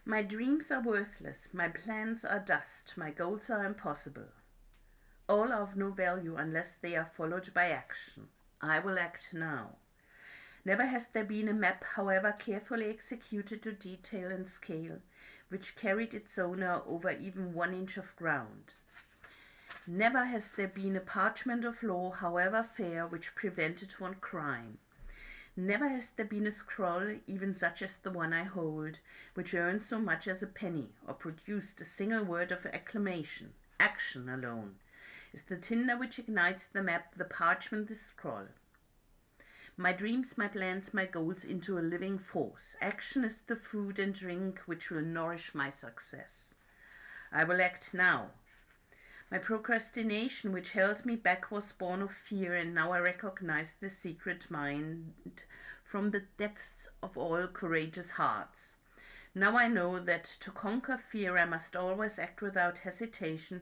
My dreams are worthless, my plans are dust, my goals are impossible. All are of no value unless they are followed by action. I will act now. Never has there been a map, however carefully executed to detail and scale, which carried its owner over even 1 inch of ground. Never has there been a parchment of law, however fair, which prevented one crime. Never has there been a scroll, even such as the one I hold, which earned so much as a penny, or produced a single word of acclamation. Action alone is the tinder which ignites the map, the parchment, the scroll. My dreams, my plans, my goals into a living force. Action is the food and drink which will nourish my success. I will act now. My procrastination, which held me back, was born of fear, and now I recognize the secret mind from the depths of all courageous hearts. Now I know that to conquer fear I must always act without hesitation,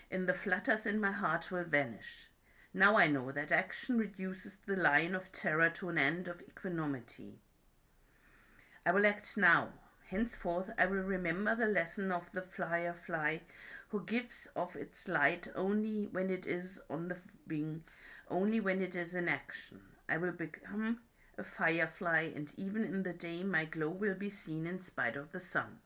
and the flutters in my heart will vanish. Now I know that action reduces the line of terror to an end of equanimity. I will act now. Henceforth I will remember the lesson of the firefly, who gives off its light only when it is on the wing, only when it is in action. I will become a firefly, and even in the day my glow will be seen in spite of the sun.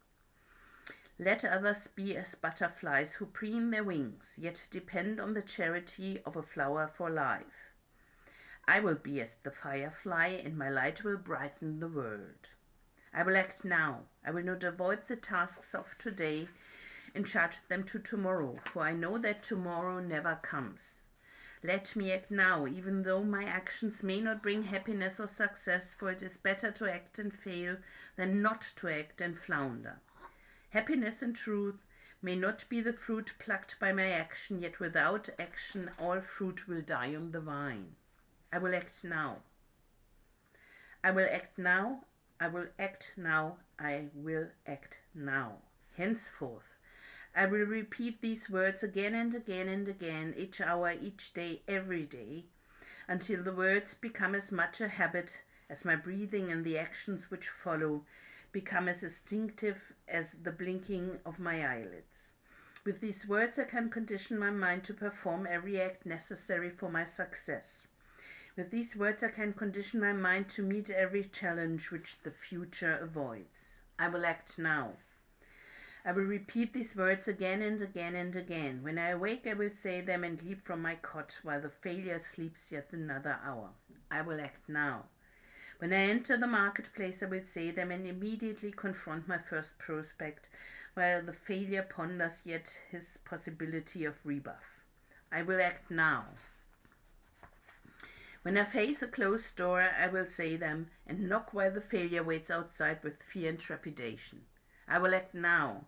Let others be as butterflies who preen their wings, yet depend on the charity of a flower for life. I will be as the firefly, and my light will brighten the world. I will act now. I will not avoid the tasks of today and charge them to tomorrow, for I know that tomorrow never comes. Let me act now, even though my actions may not bring happiness or success, for it is better to act and fail than not to act and flounder. Happiness and truth may not be the fruit plucked by my action, yet without action all fruit will die on the vine. I will act now. I will act now. I will act now. I will act now. Henceforth, I will repeat these words again and again and again, each hour, each day, every day, until the words become as much a habit as my breathing, and the actions which follow become as instinctive as the blinking of my eyelids. With these words I can condition my mind to perform every act necessary for my success. With these words I can condition my mind to meet every challenge which the future avoids. I will act now. I will repeat these words again and again and again. When I awake I will say them and leap from my cot, while the failure sleeps yet another hour. I will act now. When I enter the marketplace I will say them and immediately confront my first prospect, while the failure ponders yet his possibility of rebuff. I will act now. When I face a closed door I will say them and knock while the failure waits outside with fear and trepidation. I will act now.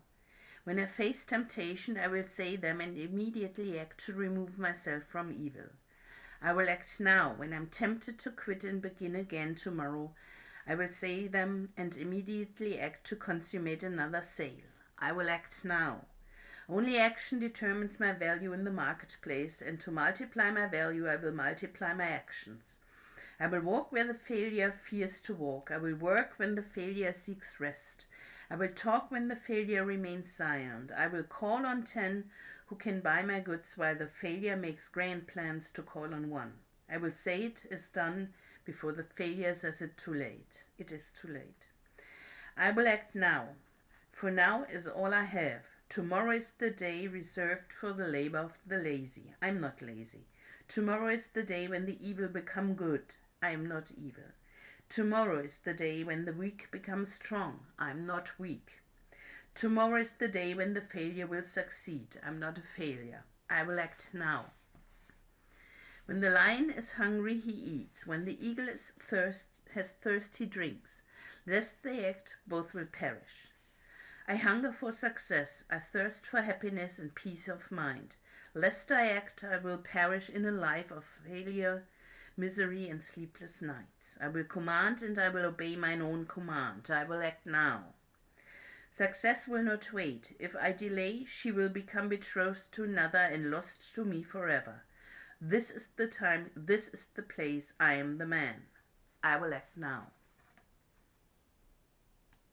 When I face temptation I will say them and immediately act to remove myself from evil. I will act now. When I am tempted to quit and begin again tomorrow I will say them and immediately act to consummate another sale. I will act now. Only action determines my value in the marketplace, and to multiply my value I will multiply my actions. I will walk where the failure fears to walk. I will work when the failure seeks rest. I will talk when the failure remains silent. I will call on 10 who can buy my goods, while the failure makes grand plans to call on 1. I will say it is done before the failure says it too late. It is too late. I will act now, for now is all I have. Tomorrow is the day reserved for the labor of the lazy. I am not lazy. Tomorrow is the day when the evil become good. I am not evil. Tomorrow is the day when the weak become strong. I am not weak. Tomorrow is the day when the failure will succeed. I am not a failure. I will act now. When the lion is hungry, he eats. When the eagle has thirst, he drinks. Lest they act, both will perish. I hunger for success. I thirst for happiness and peace of mind. Lest I act, I will perish in a life of failure, misery, and sleepless nights. I will command, and I will obey mine own command. I will act now. Success will not wait. If I delay, she will become betrothed to another and lost to me forever. This is the time, this is the place, I am the man. I will act now.